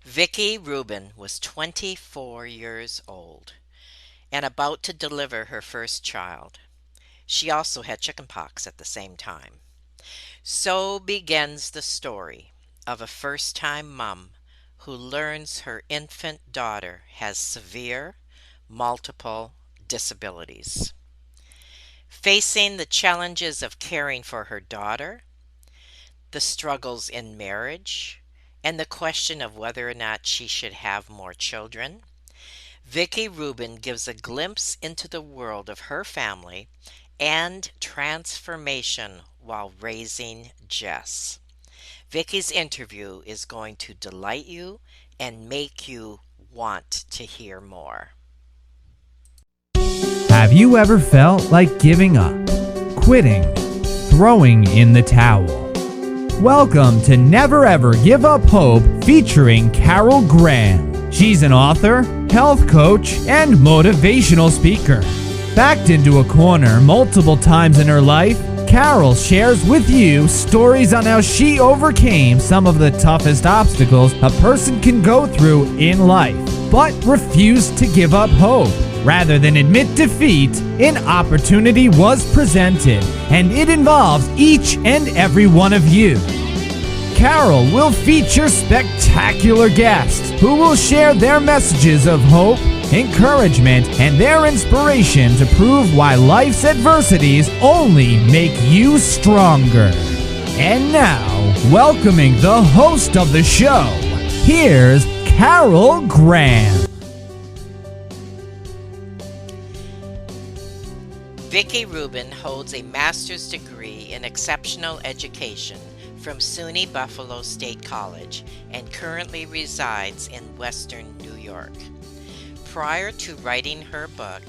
Vickie Rubin was 24 years old and about to deliver her first child. She also had chickenpox at the same time. So begins the story of a first time mom who learns her infant daughter has severe, multiple disabilities. Facing the challenges of caring for her daughter, the struggles in marriage, and the question of whether or not she should have more children, Vickie Rubin gives a glimpse into the world of her family and transformation while raising Jess. Vickie's interview is going to delight you and make you want to hear more. Have you ever felt like giving up, quitting, throwing in the towel? Welcome to Never Ever Give Up Hope featuring Carol Graham. She's an author, health coach, and motivational speaker. Backed into a corner multiple times in her life, Carol shares with you stories on how she overcame some of the toughest obstacles a person can go through in life, but refused to give up hope. Rather than admit defeat, an opportunity was presented, and it involves each and every one of you. Carol will feature spectacular guests who will share their messages of hope, encouragement, and their inspiration to prove why life's adversities only make you stronger. And now, welcoming the host of the show, here's Carol Graham. Vickie Rubin holds a master's degree in exceptional education from SUNY Buffalo State College and currently resides in Western New York. Prior to writing her book,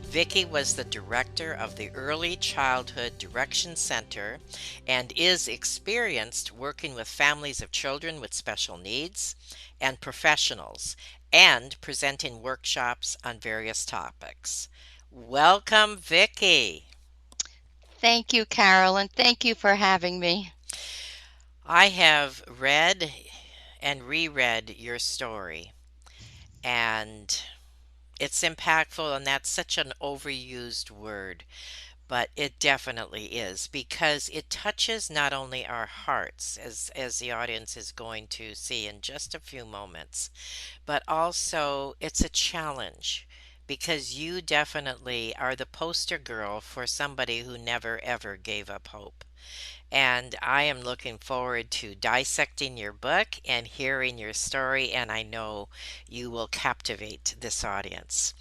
Vickie was the director of the Early Childhood Direction Center and is experienced working with families of children with special needs and professionals and presenting workshops on various topics. Welcome, Vickie. Thank you, Carol, and thank you for having me. I have read and reread your story, and it's impactful, and that's such an overused word, but it definitely is because it touches not only our hearts, as the audience is going to see in just a few moments, but also it's a challenge because you definitely are the poster girl for somebody who never ever gave up hope. And I am looking forward to dissecting your book and hearing your story, and I know you will captivate this audience.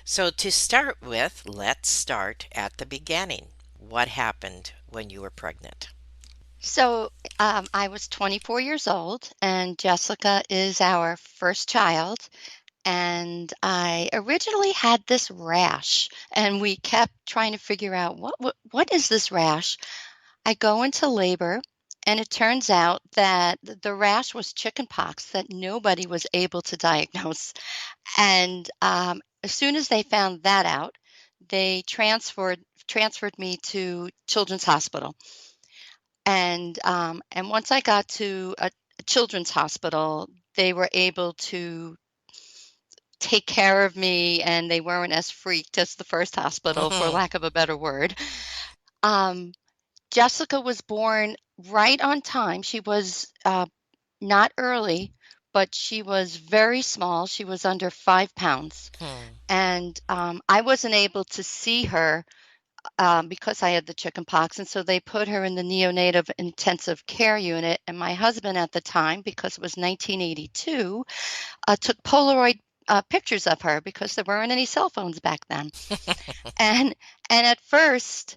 So, to start with, let's start at the beginning. What happened when you were pregnant? I was 24 years old, and Jessica is our first child. And I originally had this rash, and we kept trying to figure out what is this rash. I go into labor, and it turns out that the rash was chickenpox that nobody was able to diagnose. And as soon as they found that out, they transferred me to Children's Hospital. And once I got to a children's hospital, they were able to take care of me, and they weren't as freaked as the first hospital, for lack of a better word. Um, Jessica was born right on time. She was not early, but she was very small. She was under 5 pounds. Hmm. And I wasn't able to see her because I had the chicken pox. And so they put her in the neonatal intensive care unit. And my husband at the time, because it was 1982, took Polaroid pictures of her because there weren't any cell phones back then. And and at first,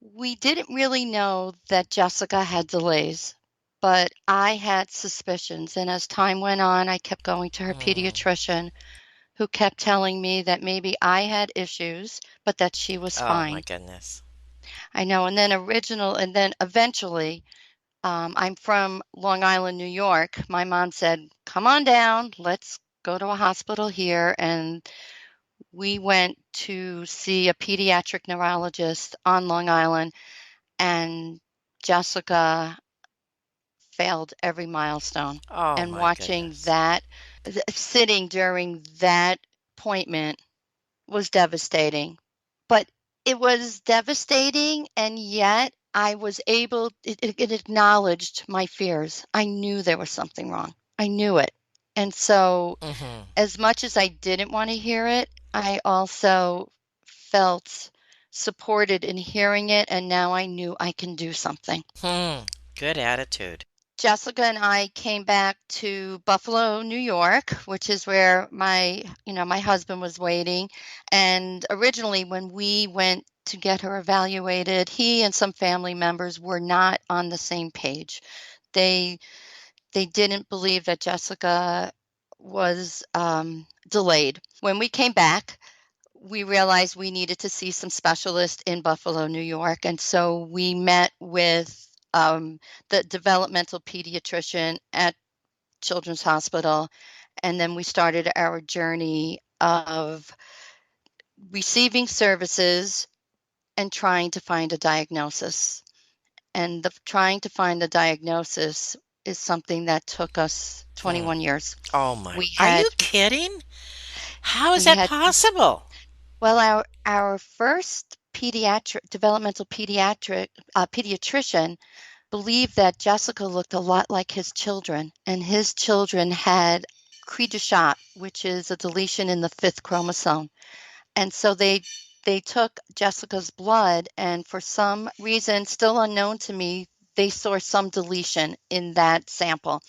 we didn't really know that Jessica had delays, but I had suspicions. And as time went on, I kept going to her Hmm. pediatrician, who kept telling me that maybe I had issues, but that she was Oh my fine. goodness. I know. And then eventually, I'm from Long Island, New York. My mom said, "Come on down. Let's go to a hospital here." And we went to see a pediatric neurologist on Long Island, and Jessica failed every milestone. Oh And my watching goodness. that, sitting during that appointment was devastating. But it was devastating, and yet I was able, it acknowledged my fears. I knew there was something wrong. I knew it. And so, Mm-hmm. as much as I didn't want to hear it, I also felt supported in hearing it, and now I knew I can do something. Hmm. Good attitude. Jessica and I came back to Buffalo, New York, which is where my husband was waiting. And originally, when we went to get her evaluated, he and some family members were not on the same page. They they didn't believe that Jessica was delayed. When we came back, we realized we needed to see some specialists in Buffalo, New York. And so we met with the developmental pediatrician at Children's Hospital. And then we started our journey of receiving services and trying to find a diagnosis. And the trying to find the diagnosis is something that took us Hmm. 21 years. Oh my. We Are had you kidding? How is we that had possible? Well, our first pediatric developmental pediatrician believed that Jessica looked a lot like his children, and his children had cri du chat, which is a deletion in the fifth chromosome. And so they took Jessica's blood, and for some reason, still unknown to me, they saw some deletion in that sample.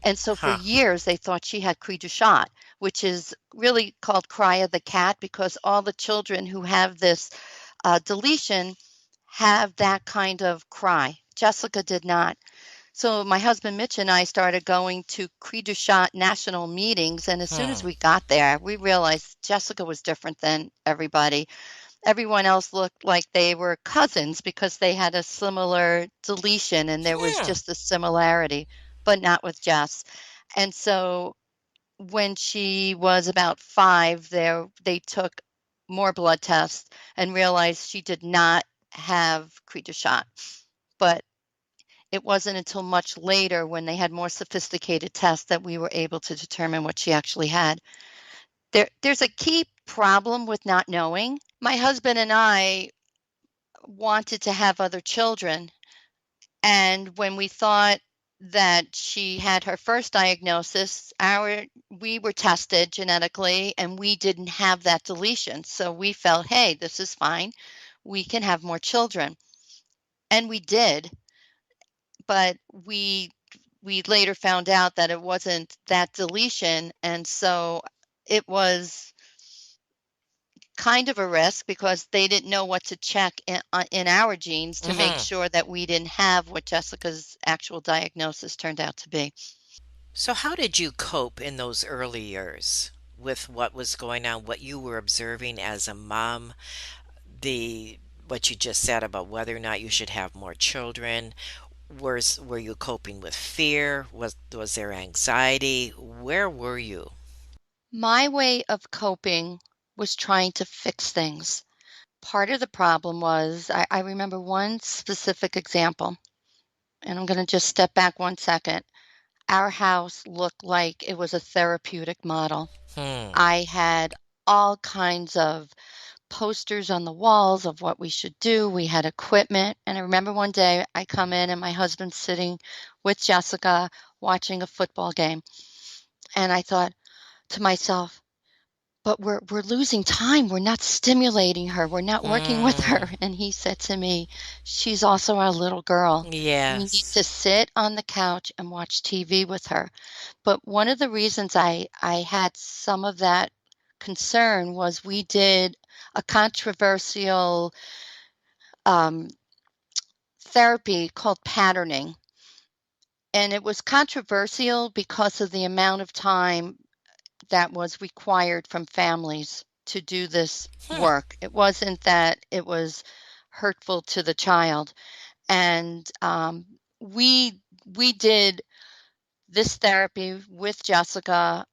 And so for Huh. years, they thought she had cri du chat, which is really called cry of the cat, because all the children who have this deletion have that kind of cry. Jessica did not. So my husband Mitch and I started going to cri du chat national meetings. And as soon as Hmm. we got there, we realized Jessica was different than everybody. Everyone else looked like they were cousins because they had a similar deletion and there was Hmm. just a similarity, but not with Jess. And so when she was about 5, they took more blood tests and realized she did not have cri du chat. But it wasn't until much later, when they had more sophisticated tests, that we were able to determine what she actually had. There's a key problem with not knowing. My husband and I wanted to have other children, and when we thought that she had her first diagnosis, we were tested genetically and we didn't have that deletion. So we felt, hey, this is fine. We can have more children. And we did, but we later found out that it wasn't that deletion, and so it was kind of a risk because they didn't know what to check in our genes to make Mm-hmm. sure that we didn't have what Jessica's actual diagnosis turned out to be. So how did you cope in those early years with what was going on, what you were observing as a mom, the what you just said about whether or not you should have more children? Were you coping with fear? Was there anxiety? Where were you? My way of coping was trying to fix things. Part of the problem was, I remember one specific example, and I'm going to just step back 1 second. Our house looked like it was a therapeutic model. Hmm. I had all kinds of posters on the walls of what we should do. We had equipment. And I remember one day I come in and my husband's sitting with Jessica watching a football game. And I thought to myself, but we're losing time. We're not stimulating her. We're not working with Hmm. her. And he said to me, she's also our little girl. We need Yes. to sit on the couch and watch TV with her. But one of the reasons I had some of that concern was we did a controversial um, therapy called patterning. And it was controversial because of the amount of time that was required from families to do this Hmm. work. It wasn't that it was hurtful to the child. And we did this therapy with Jessica.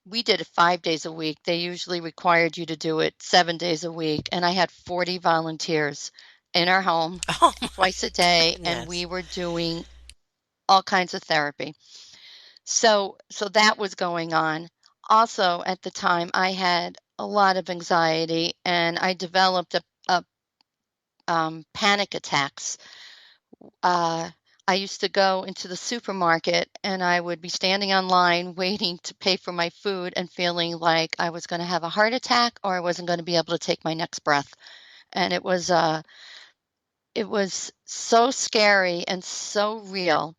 We did it 5 days a week. They usually required you to do it 7 days a week, and I had 40 volunteers in our home Oh my twice a day, and we goodness. were doing all kinds of therapy. So that was going on. Also, at the time, I had a lot of anxiety, and I developed panic attacks. Uh, I used to go into the supermarket, and I would be standing on line waiting to pay for my food and feeling like I was going to have a heart attack or I wasn't going to be able to take my next breath. And it was so scary and so real.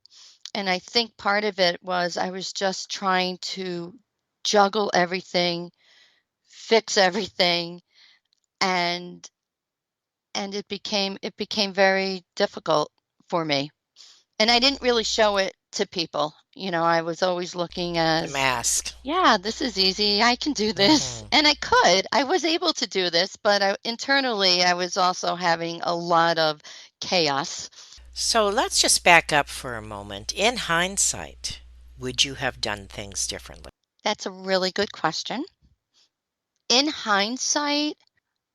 And I think part of it was I was just trying to juggle everything, fix everything, and it became very difficult for me. And I didn't really show it to people. I was always looking The as, mask. yeah, this is easy. I can do this. Hmm. And I could. I was able to do this, but internally I was also having a lot of chaos. So let's just back up for a moment. In hindsight, would you have done things differently? That's a really good question. In hindsight,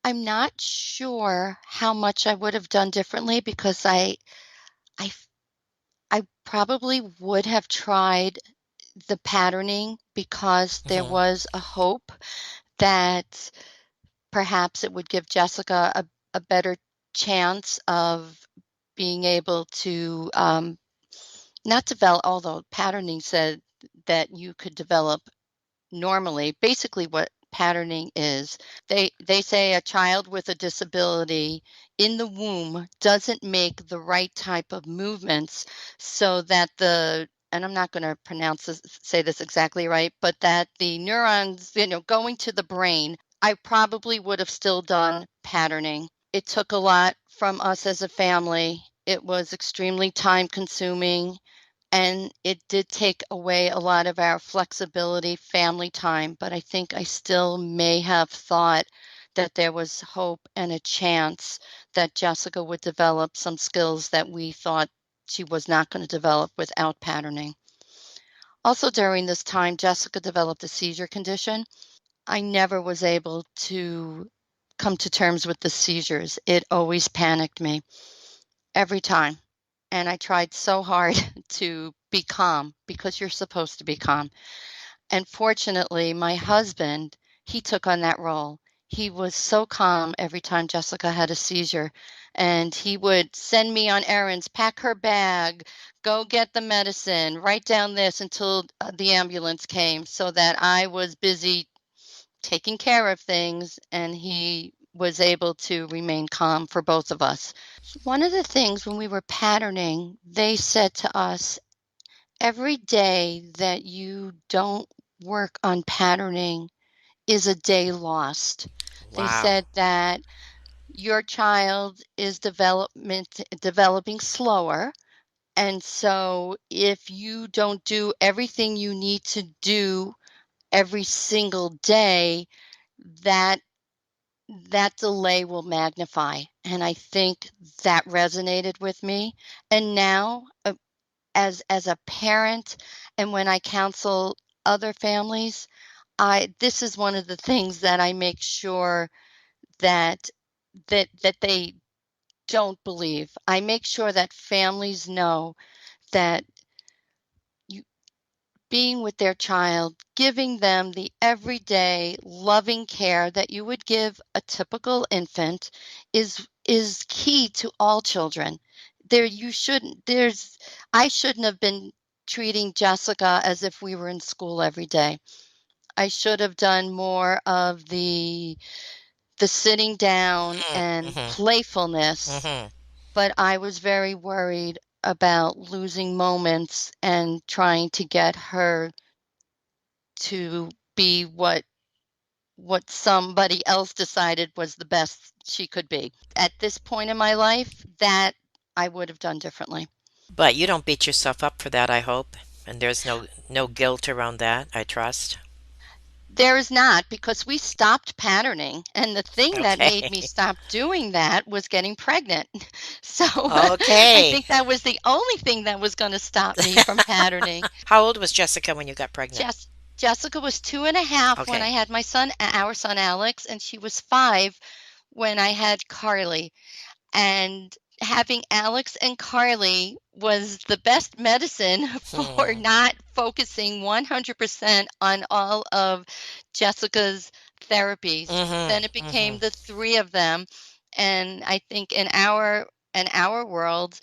I'm not sure how much I would have done differently because I f I probably would have tried the patterning because there Hmm. was a hope that perhaps it would give Jessica a better chance of being able to, not develop, although patterning said that you could develop normally. Basically what patterning is, they say a child with a disability in the womb doesn't make the right type of movements so that the and I'm not going to pronounce this, say this exactly right, but that the neurons, going to the brain, I probably would have still done patterning. It took a lot from us as a family. It was extremely time consuming, and it did take away a lot of our flexibility, family time, but I think I still may have thought that there was hope and a chance that Jessica would develop some skills that we thought she was not going to develop without patterning. Also, during this time, Jessica developed a seizure condition. I never was able to come to terms with the seizures. It always panicked me every time. And I tried so hard to be calm because you're supposed to be calm. And fortunately, my husband, he took on that role. He was so calm every time Jessica had a seizure, and he would send me on errands, pack her bag, go get the medicine, write down this until the ambulance came so that I was busy taking care of things and he was able to remain calm for both of us. One of the things when we were patterning, they said to us, every day that you don't work on patterning is a day lost. They Wow. said that your child is developing slower. And so if you don't do everything you need to do every single day, that that delay will magnify. And I think that resonated with me. And now, as a parent, and when I counsel other families, I this is one of the things that I make sure that that they don't believe. I make sure that families know that you being with their child, giving them the everyday loving care that you would give a typical infant is key to all children. There you shouldn't there's I shouldn't have been treating Jessica as if we were in school every day. I should have done more of the sitting down and Hmm. playfulness, Hmm. but I was very worried about losing moments and trying to get her to be what somebody else decided was the best she could be. At this point in my life, that I would have done differently. But you don't beat yourself up for that, I hope. And there's no guilt around that, I trust. There is not, because we stopped patterning, and the thing that made Okay. me stop doing that was getting pregnant. So, I Okay. think that was the only thing that was gonna stop me from patterning. How old was Jessica when you got pregnant? Jess Jessica was 2.5 when I Okay. had our son Alex, and she was 5 when I had Carly. And having Alex and Carly was the best medicine for Hmm. not focusing 100% on all of Jessica's therapies. Then it Mm-hmm. Mm-hmm. became the three of them. And I think in our world,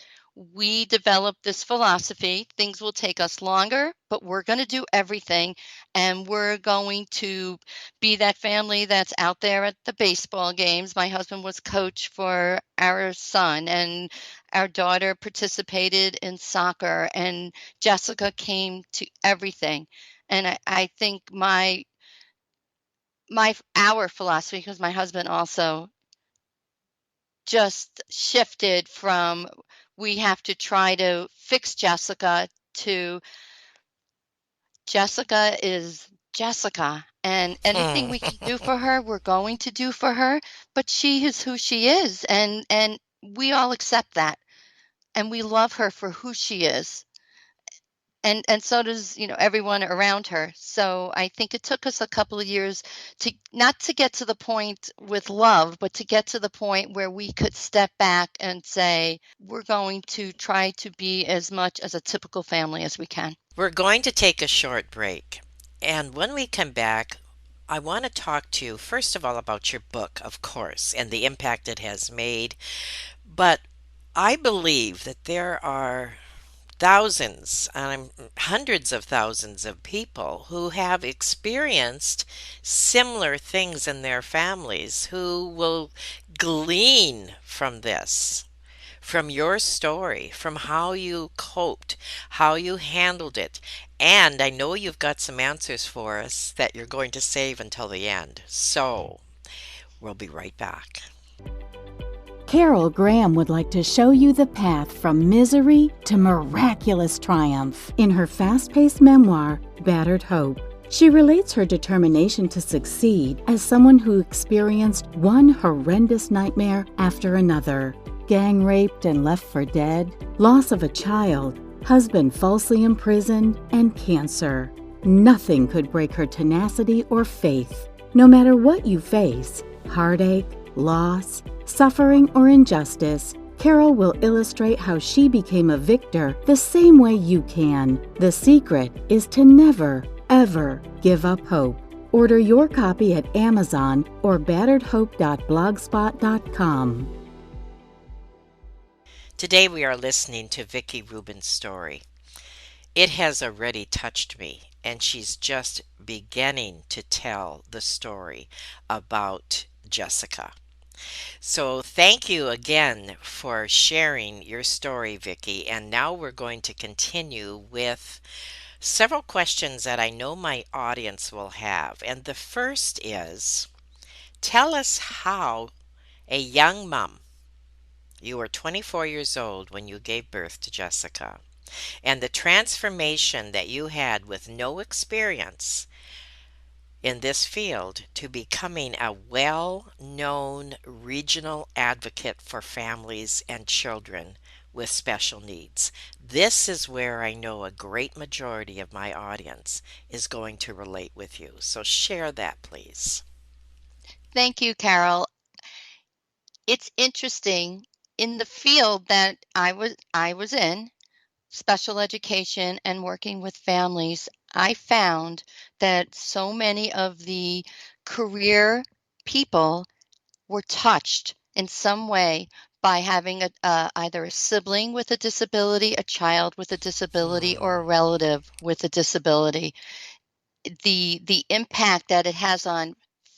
we developed this philosophy. Things will take us longer, but we're going to do everything. And we're going to be that family that's out there at the baseball games. My husband was coach for our son, and our daughter participated in soccer, and Jessica came to everything. And I think our philosophy, because my husband also just shifted from we have to try to fix Jessica to Jessica is Jessica, and anything we can do for her, we're going to do for her, but she is who she is, and we all accept that, and we love her for who she is. And so does, everyone around her. So I think it took us a couple of years to not to get to the point with love, but to get to the point where we could step back and say, we're going to try to be as much as a typical family as we can. We're going to take a short break. And when we come back, I want to talk to you, first of all, about your book, of course, and the impact it has made. But I believe that there are thousands, hundreds of thousands of people who have experienced similar things in their families who will glean from this, from your story, from how you coped, how you handled it. And I know you've got some answers for us that you're going to save until the end. So we'll be right back. Carol Graham would like to show you the path from misery to miraculous triumph in her fast-paced memoir, Battered Hope. She relates her determination to succeed as someone who experienced one horrendous nightmare after another. Gang raped and left for dead, loss of a child, husband falsely imprisoned, and cancer. Nothing could break her tenacity or faith. No matter what you face, heartache, loss, suffering, or injustice, Carol will illustrate how she became a victor the same way you can. The secret is to never, ever give up hope. Order your copy at Amazon or batteredhope.blogspot.com. Today we are listening to Vickie Rubin's story. It has already touched me, and she's just beginning to tell the story about Jessica. So, thank you again for sharing your story, Vickie. And now we're going to continue with several questions that I know my audience will have. And the first is, tell us how a young mom, you were 24 years old when you gave birth to Jessica, and the transformation that you had with no experience in this field to becoming a well known regional advocate for families and children with special needs. This is where I know a great majority of my audience is going to relate with you. So share that, please. Thank you, Carol. It's interesting in the field that I was in, special education and working with families. I found that so many of the career people were touched in some way by having either a sibling with a disability, a child with a disability, or Hmm. a relative with a disability. The impact that it has on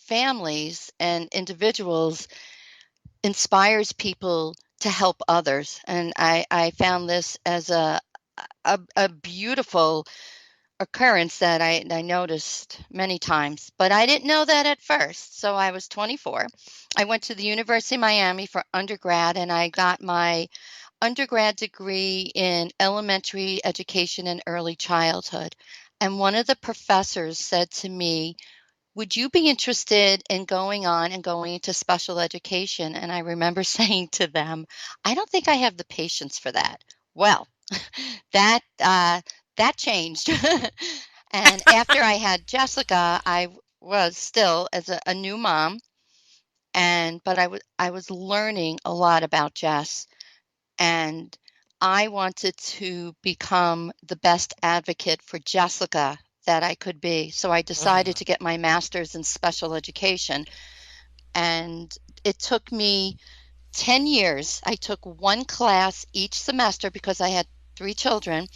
families and individuals inspires people to help others. And I found this as a beautiful occurrence that I noticed many times, but I didn't know that at first. So I was 24. I went to the University of Miami for undergrad, and I got my undergrad degree in elementary education and early childhood. And one of the professors said to me, would you be interested in going on and going into special education? And I remember saying to them, I don't think I have the patience for that. Well, that that changed. And after I had Jessica, I was still as a new mom, and but I was learning a lot about Jess. And I wanted to become the best advocate for Jessica that I could be. So I decided Mhm. to get my master's in special education. And it took me 10 years. I took one class each semester because I had three children.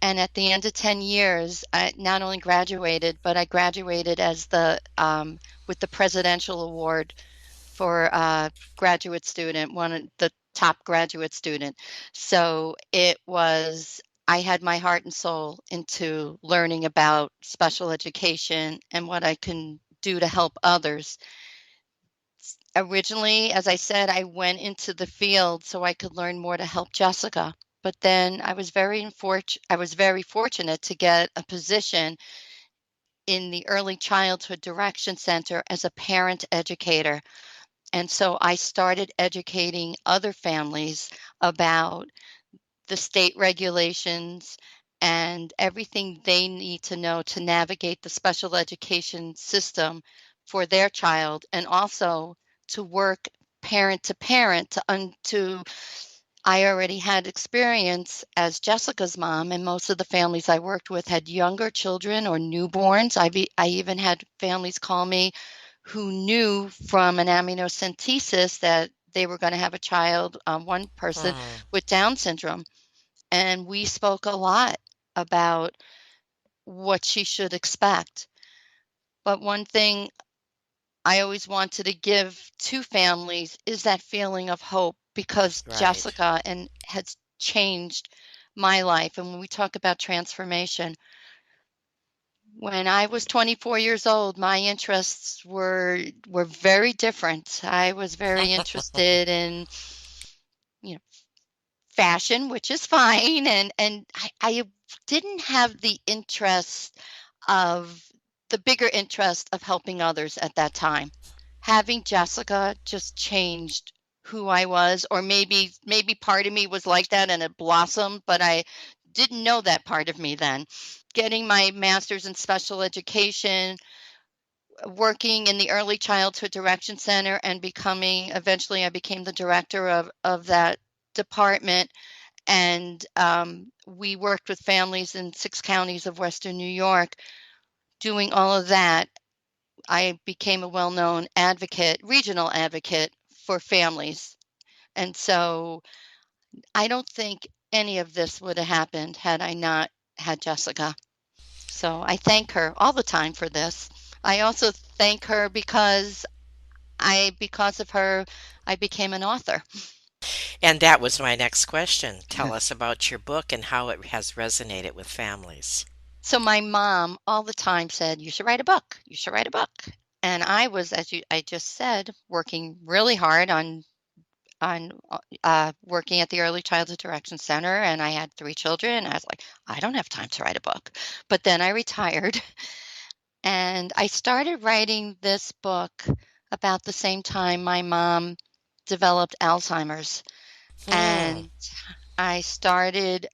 And at the end of 10 years, I not only graduated, but I graduated as with the Presidential Award for graduate student, one of the top graduate student. So I had my heart and soul into learning about special education and what I can do to help others. Originally, as I said, I went into the field so I could learn more to help Jessica. But then I was very fortunate to get a position in the Early Childhood Direction Center as a parent educator. And so I started educating other families about the state regulations and everything they need to know to navigate the special education system for their child, and also to work parent to parent to I already had experience as Jessica's mom, and most of the families I worked with had younger children or newborns. I even had families call me who knew from an amniocentesis that they were going to have a child, one person Mhm. with Down syndrome. And we spoke a lot about what she should expect. But one thing I always wanted to give to families is that feeling of hope, because Right. Jessica and has changed my life. And when we talk about transformation, when I was 24 years old, my interests were very different. I was very interested in, you know, fashion, which is fine, and I didn't have of the bigger interest of helping others at that time. Having Jessica just changed who I was, or maybe part of me was like that and it blossomed, but I didn't know that part of me then. Getting my master's in special education, working in the Early Childhood Direction Center, and becoming eventually I became the director of that department. And we worked with families in 6 counties of Western New York. Doing all of that, I became a well-known advocate, regional advocate for families. And so I don't think any of this would have happened had I not had Jessica. So I thank her all the time for this. I also thank her because of her, I became an author. And that was my next question. Tell us about your book and how it has resonated with families. So my mom all the time said, "You should write a book. You should write a book." And I was, I just said, working really hard on working at the Early Childhood Direction Center, and I had three children. And I was like, I don't have time to write a book. But then I retired, and I started writing this book about the same time my mom developed Alzheimer's. Hmm. And I started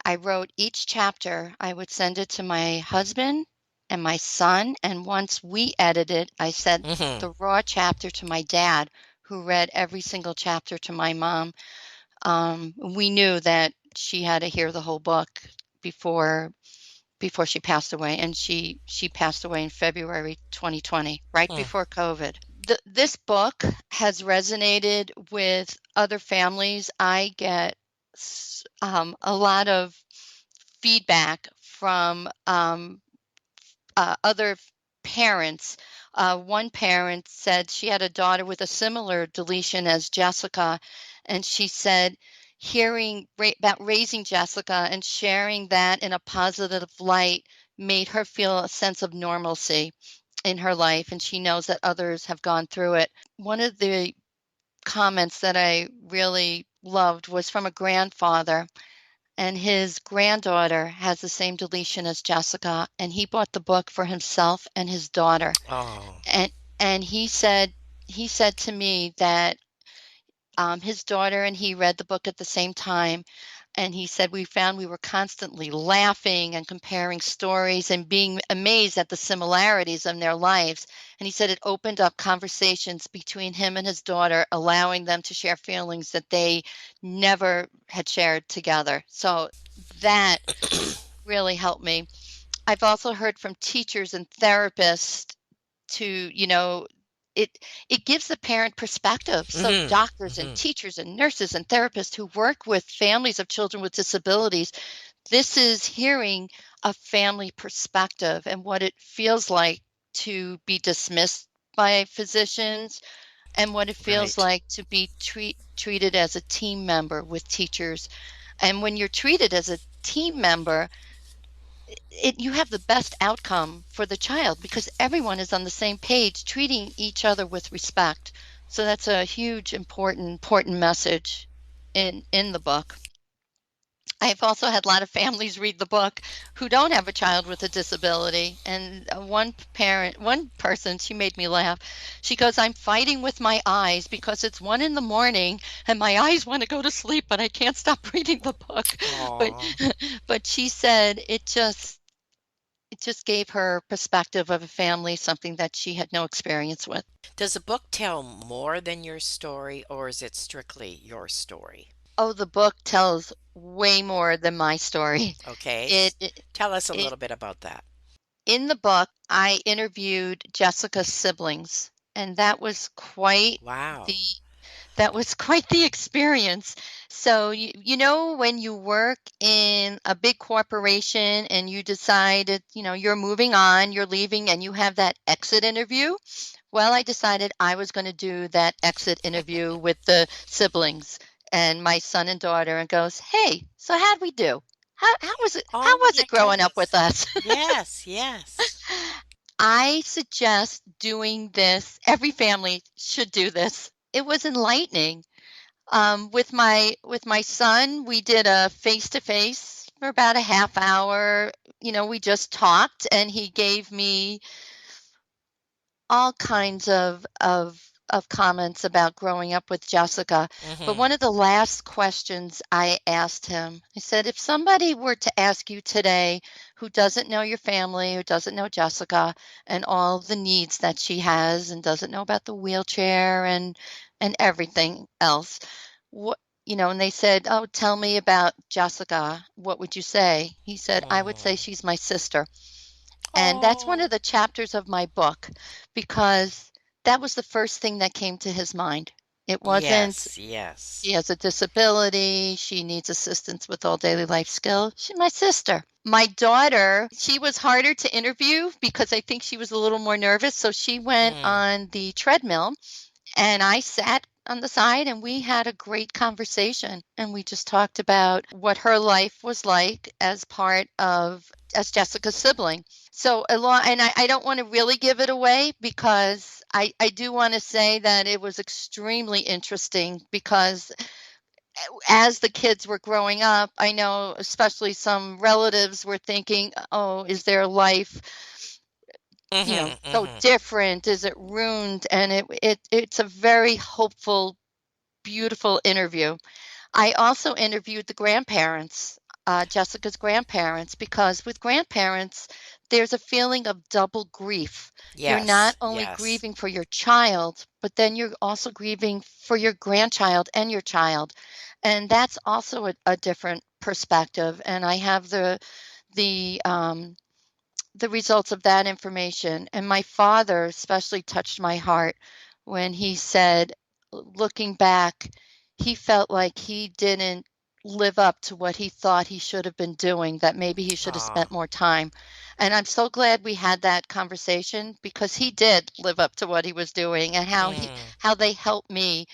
I wrote each chapter. I would send it to my husband and my son, and once we edited, I sent Hmm. the raw chapter to my dad, who read every single chapter to my mom. We knew that she had to hear the whole book before she passed away, and she passed away in February 2020, right Hmm. before COVID. This book has resonated with other families. I get a lot of feedback from other parents. One parent said she had a daughter with a similar deletion as Jessica, and she said hearing about raising Jessica and sharing that in a positive light made her feel a sense of normalcy in her life, and she knows that others have gone through it. One of the comments that I really loved was from a grandfather, and his granddaughter has the same deletion as Jessica, and he bought the book for himself and his daughter. Oh. And he said to me that his daughter and he read the book at the same time, And he said, we found we were constantly laughing and comparing stories and being amazed at the similarities in their lives. And he said it opened up conversations between him and his daughter, allowing them to share feelings that they never had shared together. So that really helped me. I've also heard from teachers and therapists to, it it gives the parent perspective. So Mhm. doctors and Mhm. teachers and nurses and therapists who work with families of children with disabilities, this is hearing a family perspective and what it feels like to be dismissed by physicians and what it feels Right. like to be treated as a team member with teachers. And when you're treated as a team member, you have the best outcome for the child because everyone is on the same page, treating each other with respect. So that's a huge, important message in the book. I've also had a lot of families read the book who don't have a child with a disability. And one person, she made me laugh. She goes, I'm fighting with my eyes because it's 1 a.m. and my eyes want to go to sleep, but I can't stop reading the book. But Aw. but she said it just gave her perspective of a family, something that she had no experience with. Does the book tell more than your story, or is it strictly your story? Oh, the book tells way more than my story. Okay. It, it, Tell us a it little bit about that. In the book, I interviewed Jessica's siblings, and the Wow. that was quite the experience. So when you work in a big corporation and you decided, you're moving on, you're leaving, and you have that exit interview. Well, I decided I was going to do that exit interview with the siblings and my son and daughter, and goes, "Hey, so how'd we do? How was it? How Oh was my it growing up with goodness. us?" Yes, yes. I suggest doing this. Every family should do this. It was enlightening. With my son, we did a face to face for about a half hour. We just talked, and he gave me all kinds of comments about growing up with Jessica. But Mhm. one of the last questions I asked him, I said, if somebody were to ask you today who doesn't know your family, who doesn't know Jessica and all the needs that she has and doesn't know about the wheelchair and everything else, what and they said, "Oh, tell me about Jessica. What would you say?" He said, "I would say Mhm. she's my sister." And that's one of Oh. the chapters of my book because that was the first thing that came to his mind. It wasn't, Yes, yes. she has a disability, she needs assistance with all daily life skills. She's my sister. My daughter, she was harder to interview because I think she was a little more nervous. So she went Mm. on the treadmill and I sat on the side and we had a great conversation. And we just talked about what her life was like as Jessica's sibling. So and I don't want to really give it away because I do want to say that it was extremely interesting because as the kids were growing up, I know especially some relatives were thinking, oh, is their life Mhm. so Mhm. different? Is it ruined? And it's a very hopeful, beautiful interview. I also interviewed the grandparents, Jessica's grandparents, because with grandparents, there's a feeling of double grief. You're not Yes, only yes. grieving for your child, but then you're also grieving for your grandchild and your child. And that's also a different perspective. And I have the the results of that information. And my father especially touched my heart when he said, looking back, he felt like he didn't live up to what he thought he should have been doing, that maybe he should have Aw. spent more time. And I'm so glad we had that conversation because he did live up to what he was doing and Mm. how they helped me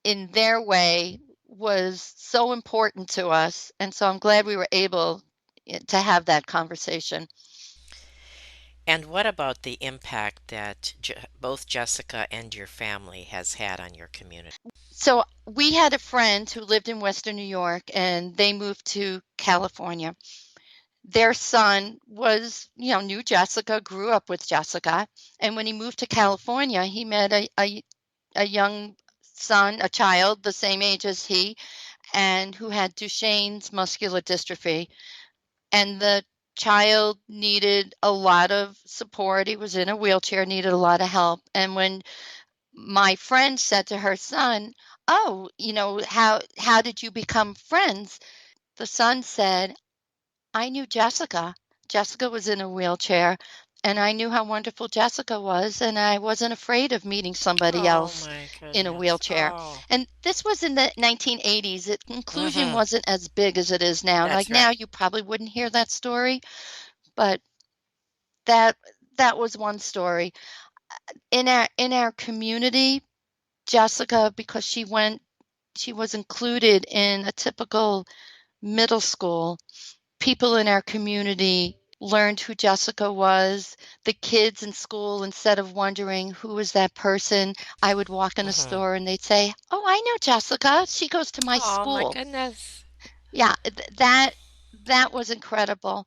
in their way was so important to us. And so I'm glad we were able to have that conversation. And what about the impact that both Jessica and your family has had on your community? So we had a friend who lived in Western New York and they moved to California. Their son knew Jessica, grew up with Jessica. And when he moved to California, he met a young son, a child the same age as he. and who had Duchenne's muscular dystrophy. And the child needed a lot of support. He was in a wheelchair, needed a lot of help. And when my friend said to her son, "Oh, how did you become friends?" The son said, "I knew Jessica. Jessica was in a wheelchair, and I knew how wonderful Jessica was, and I wasn't afraid of meeting somebody Oh else my in a goodness. wheelchair." Oh. And this was in the 1980s. Inclusion Mhm. wasn't as big as it is now. Like That's now, right. you probably wouldn't hear that story, but that that was one story. In our community, Jessica, because she was included in a typical middle school. People in our community learned who Jessica was. The kids in school, instead of wondering who is that person, I would walk in a Mhm. store and they'd say, "Oh, I know Jessica. She goes to my Oh my school." goodness. Yeah, that was incredible.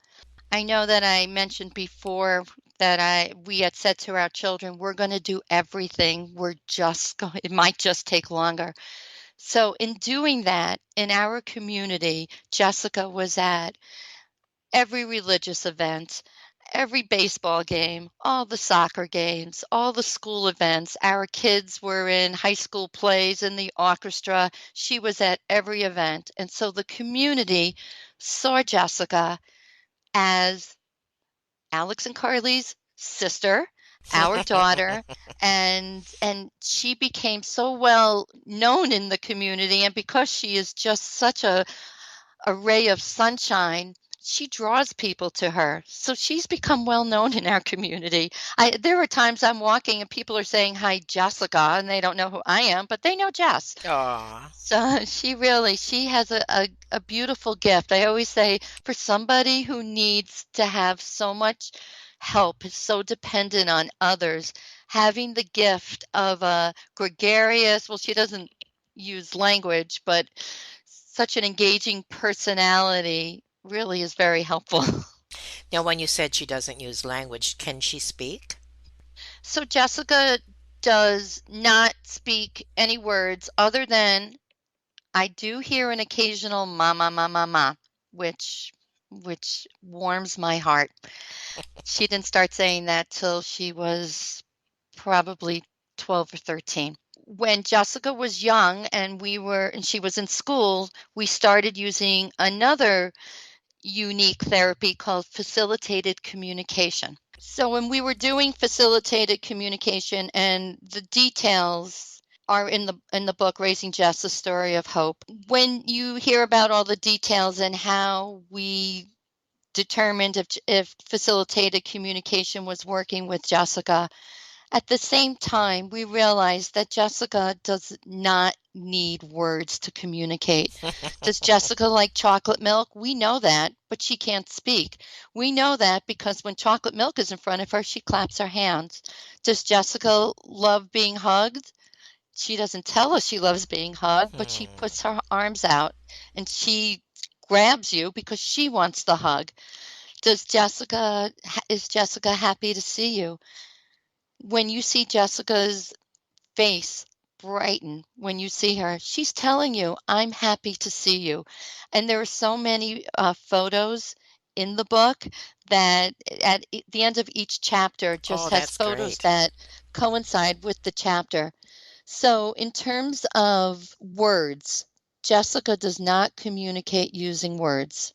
I know that I mentioned before that we had said to our children, we're going to do everything. It might just take longer. So in doing that, in our community, Jessica was at every religious event, every baseball game, all the soccer games, all the school events. Our kids were in high school plays in the orchestra. She was at every event. And so the community saw Jessica as Alex and Carly's sister, our daughter, and she became so well known in the community. And because she is just such a ray of sunshine, she draws people to her. So she's become well known in our community. There are times I'm walking and people are saying, "Hi, Jessica," and they don't know who I am, but they know Jess. Aw. So she has a beautiful gift. I always say, for somebody who needs to have so much help, is so dependent on others, having the gift of a gregarious, well, she doesn't use language, but such an engaging personality really is very helpful. Now, when you said she doesn't use language, can she speak? So Jessica does not speak any words other than I do hear an occasional "mama, mama, ma," which warms my heart. She didn't start saying that till she was probably 12 or 13. When Jessica was young and she was in school, we started using another unique therapy called facilitated communication. So when we were doing facilitated communication, and the details are in the book Raising Jess: A Story of Hope. When you hear about all the details and how we determined if facilitated communication was working with Jessica, at the same time, we realized that Jessica does not need words to communicate. Does Jessica like chocolate milk? We know that, but she can't speak. We know that because when chocolate milk is in front of her, she claps her hands. Does Jessica love being hugged? She doesn't tell us she loves being hugged, but she Hmm. puts her arms out and she grabs you because she wants the hug. Is Jessica happy to see you? When you see Jessica's face brighten when you see her, she's telling you, "I'm happy to see you." And there are so many photos in the book that at the end of each chapter just Oh, has that's photos great. that coincide with the chapter. So, in terms of words, Jessica does not communicate using words,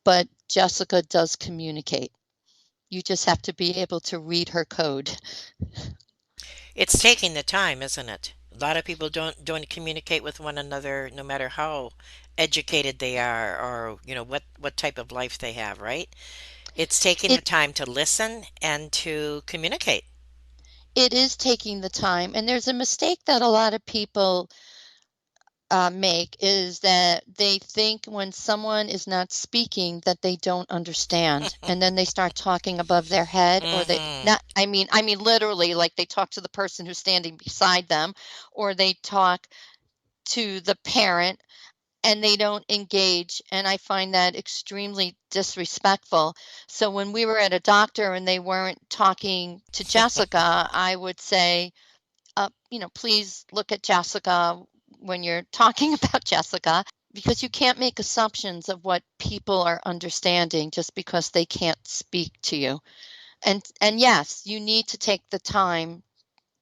but Jessica does communicate. You just have to be able to read her code. It's taking the time, isn't it? A lot of people don't communicate with one another no matter how educated they are or what type of life they have, right? It's taking the It time to listen and to communicate. it is taking the time, and there's a mistake that a lot of people make, is that they think when someone is not speaking that they don't understand, and then they start talking above their head, or they Hmm. not. I mean literally, like they talk to the person who's standing beside them, or they talk to the parent and they don't engage. And I find that extremely disrespectful. So when we were at a doctor and they weren't talking to Jessica, I would say, please look at Jessica when you're talking about Jessica. because you can't make assumptions of what people are understanding just because they can't speak to you. And yes, you need to take the time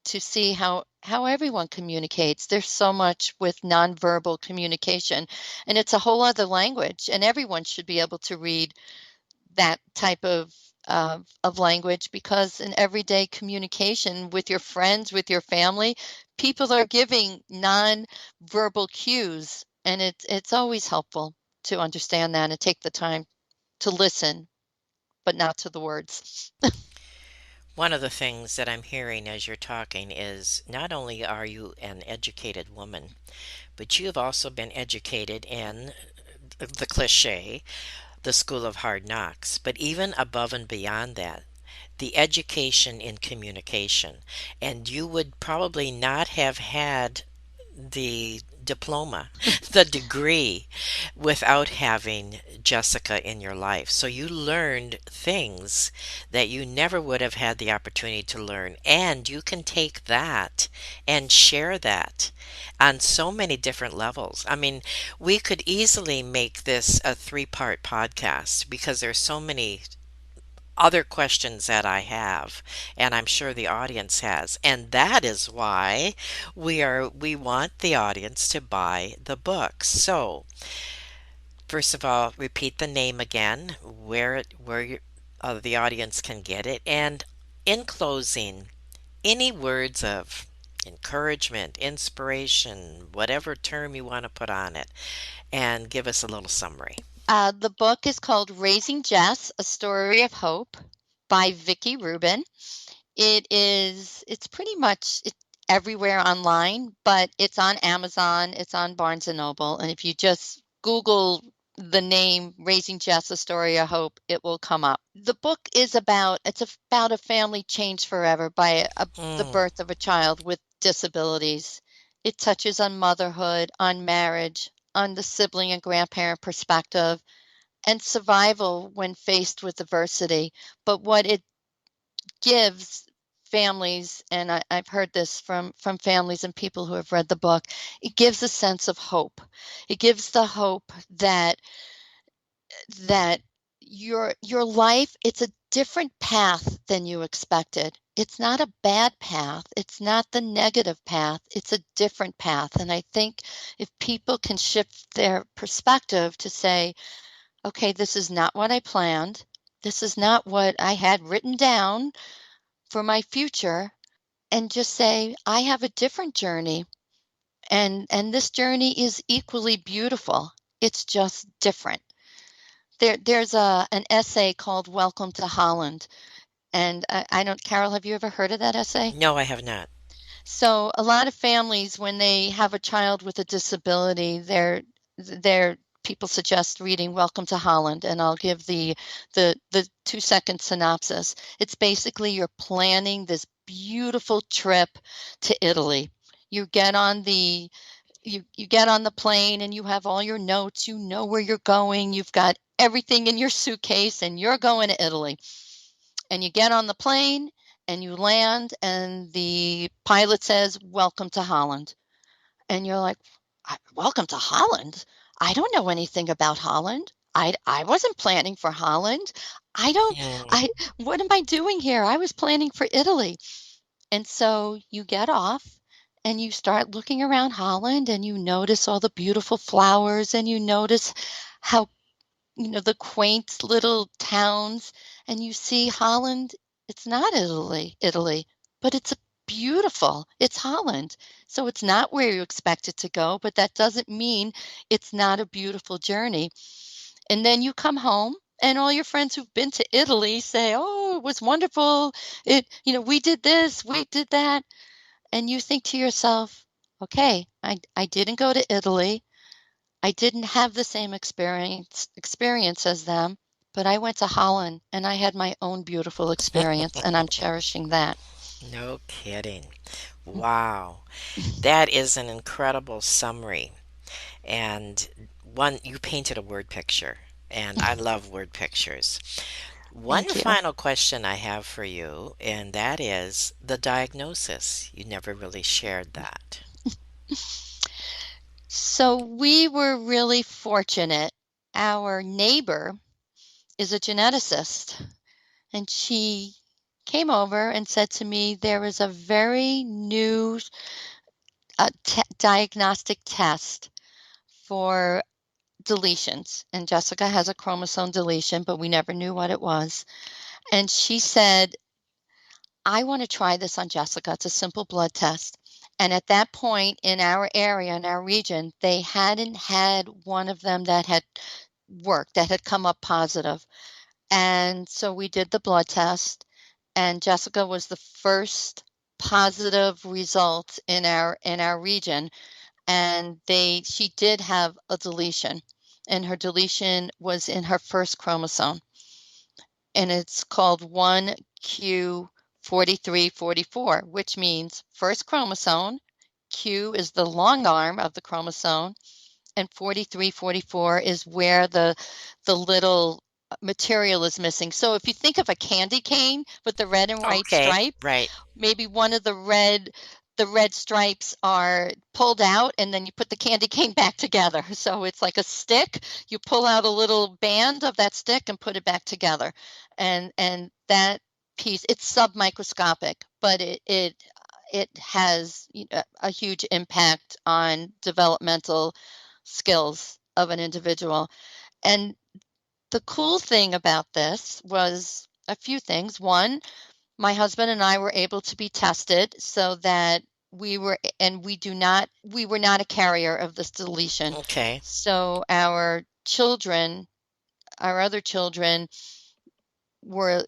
to see how everyone communicates. There's so much with nonverbal communication, and it's a whole other language, and everyone should be able to read that type of language, because in everyday communication with your friends, with your family, people are giving nonverbal cues, and it's always helpful to understand that and take the time to listen, but not to the words. One of the things that I'm hearing as you're talking is not only are you an educated woman, but you have also been educated in the cliche, the school of hard knocks. But even above and beyond that, the education in communication. And you would probably not have had the diploma, the degree, without having Jessica in your life. So you learned things that you never would have had the opportunity to learn. And you can take that and share that on so many different levels. I mean, we could easily make this a three-part podcast because there's so many other questions that I have, and I'm sure the audience has. And that is why we want the audience to buy the book. So, first of all, repeat the name again, the audience can get it, and in closing, any words of encouragement, inspiration, whatever term you want to put on it, and give us a little summary. The book is called Raising Jess, A Story of Hope by Vickie Rubin. It's pretty much everywhere online, but it's on Amazon, it's on Barnes and Noble, and if you just Google the name Raising Jess, A Story of Hope, it will come up. The book is about a family changed forever by the Mm, birth of a child with disabilities. It touches on motherhood, on marriage, on the sibling and grandparent perspective, and survival when faced with adversity. But what it gives families, and I've heard this from families and people who have read the book, it gives a sense of hope. It gives the hope that your life, it's a different path than you expected. It's not a bad path. It's not the negative path. It's a different path. And I think if people can shift their perspective to say, okay, this is not what I planned. This is not what I had written down for my future, and just say, I have a different journey, and this journey is equally beautiful. It's just different. There's an essay called Welcome to Holland, and I don't, Carol, have you ever heard of that essay? no, I have not. So a lot of families, when they have a child with a disability, they're people suggest reading Welcome to Holland, and I'll give the 2-second synopsis. It's basically you're planning this beautiful trip to Italy. You get on the you get on the plane and you have all your notes, you know where you're going, you've got everything in your suitcase, and you're going to Italy. And you get on the plane and you land, and the pilot says, "Welcome to Holland." And you're like, "Welcome to Holland? I don't know anything about Holland. I wasn't planning for Holland. I don't Mm. I what am I doing here? I was planning for Italy." And so you get off and you start looking around Holland, and you notice all the beautiful flowers, and you notice how, the quaint little towns, and you see Holland. It's not Italy, but it's beautiful. It's Holland. So it's not where you expect it to go, but that doesn't mean it's not a beautiful journey. And then you come home, and all your friends who've been to Italy say, "Oh, it was wonderful. We did this, we did that." And you think to yourself, "Okay, I didn't go to Italy. I didn't have the same experience as them, but I went to Holland and I had my own beautiful experience, and I'm cherishing that." No kidding. Wow. That is an incredible summary. And one, you painted a word picture, and I love word pictures. One Thank you. final question I have for you, and that is the diagnosis. You never really shared that. So we were really fortunate. Our neighbor is a geneticist, and she came over and said to me, there is a very new diagnostic test for deletions. And Jessica has a chromosome deletion, but we never knew what it was. And she said, I want to try this on Jessica. It's a simple blood test. And at that point in our area, in our region, they hadn't had one of them that had worked, that had come up positive. And so we did the blood test, and Jessica was the first positive result in our region. And she did have a deletion, and her deletion was in her first chromosome, and it's called 1q4344, which means first chromosome. Q is the long arm of the chromosome, and 4344 is where the little material is missing. So if you think of a candy cane with the red and white Okay, stripe, right. maybe one of the red stripes are pulled out, and then you put the candy cane back together. So it's like a stick. You pull out a little band of that stick and put it back together. And that piece, it's submicroscopic, but it has, a huge impact on developmental skills of an individual. And the cool thing about this was a few things. One, my husband and I were able to be tested so that we were not a carrier of this deletion. Okay. So our other children were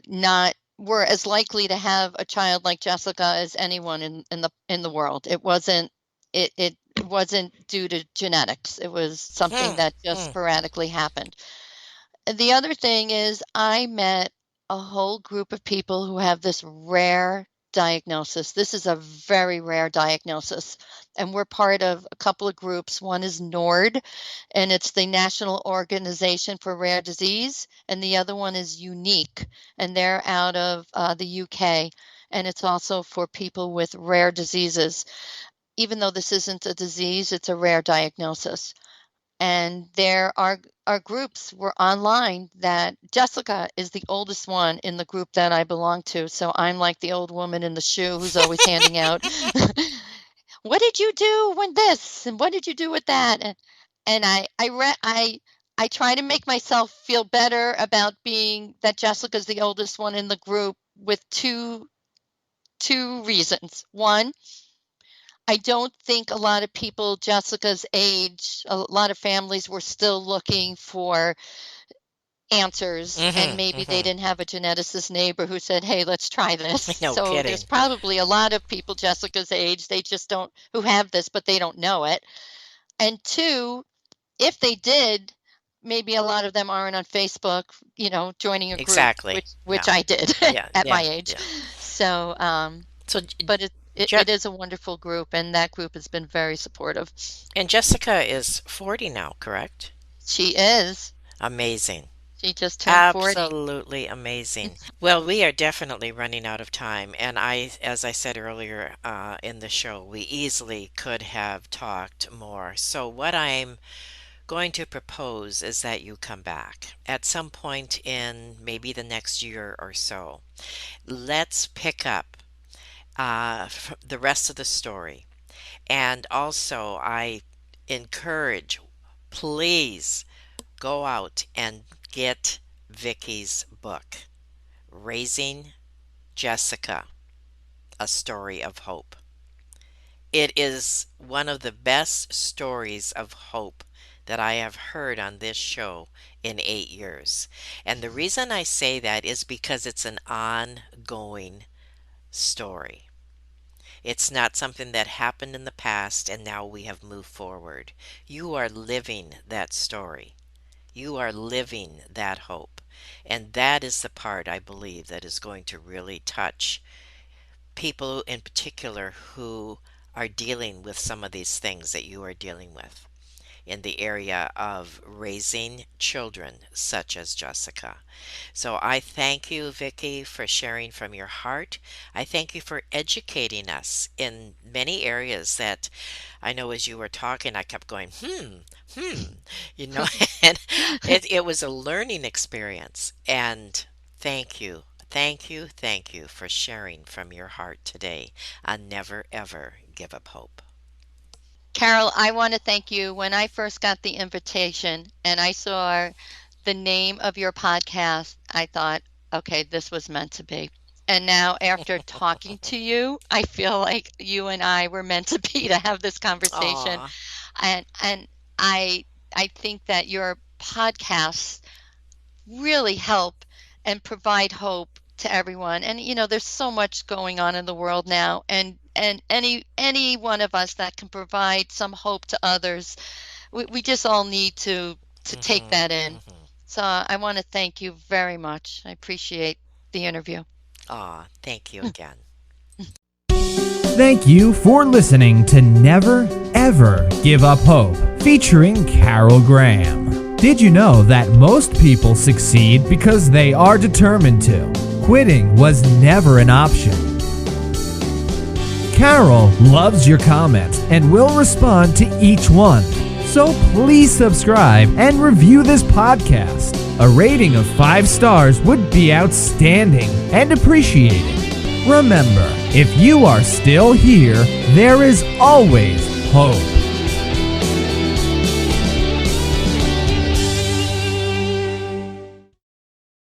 as likely to have a child like Jessica as anyone in the world. It wasn't due to genetics. It was something Hmm. that just Hmm. sporadically happened. The other thing is I met a whole group of people who have this rare diagnosis. This is a very rare diagnosis, and we're part of a couple of groups. One is NORD, and it's the National Organization for Rare Disease, and the other one is UNIQUE, and they're out of the UK, and it's also for people with rare diseases. Even though this isn't a disease, it's a rare diagnosis. And there are groups were online that Jessica is the oldest one in the group that I belong to. So I'm like the old woman in the shoe who's always handing out, what did you do when this? And what did you do with that? And I try to make myself feel better about being that Jessica's the oldest one in the group with two reasons. One, I don't think a lot of people Jessica's age, a lot of families were still looking for answers, and Mm-hmm. maybe they Mm-hmm. didn't have a geneticist neighbor who said, "Hey, let's try this." No So there's kidding. probably a lot of people Jessica's age, they just don't who have this, but they don't know it. And two, if they did, maybe a lot of them aren't on Facebook, joining a group, Exactly. which Yeah. I did Yeah. at my Yeah. age. Yeah. So, So, but Je- it is a wonderful group, and that group has been very supportive. and Jessica is 40 now, correct? She is. Amazing. She just turned 40. Absolutely amazing. Well, we are definitely running out of time, and as I said earlier in the show, we easily could have talked more. So, what I'm going to propose is that you come back at some point in maybe the next year or so. Let's pick up the rest of the story. And also, I encourage, please go out and get Vickie's book, Raising Jessica, A Story of Hope. It is one of the best stories of hope that I have heard on this show in 8 years. And the reason I say that is because it's an ongoing story. It's not something that happened in the past and now we have moved forward. You are living that story. You are living that hope. And that is the part I believe that is going to really touch people in particular who are dealing with some of these things that you are dealing with. in the area of raising children such as Jessica. So I thank you, Vickie, for sharing from your heart. I thank you for educating us in many areas that I know as you were talking, I kept going, you know, and it was a learning experience. And thank you, thank you, thank you for sharing from your heart today on Never Ever Give Up Hope. Carol, I want to thank you. When I first got the invitation and I saw the name of your podcast, I thought, okay, this was meant to be. And now, after talking to you, I feel like you and I were meant to be to have this conversation. Aw, And I I think that your podcasts really help and provide hope to everyone. And there's so much going on in the world now, and any one of us that can provide some hope to others, we just all need to take mm-hmm, that in. mm-hmm. So I want to thank you very much. I appreciate the interview. Aw, thank you again. Thank you for listening to Never Ever Give Up Hope, featuring Carol Graham. Did you know that most people succeed because they are determined to? Quitting was never an option. Carol loves your comments and will respond to each one. So please subscribe and review this podcast. A rating of 5 stars would be outstanding and appreciated. Remember, if you are still here, there is always hope.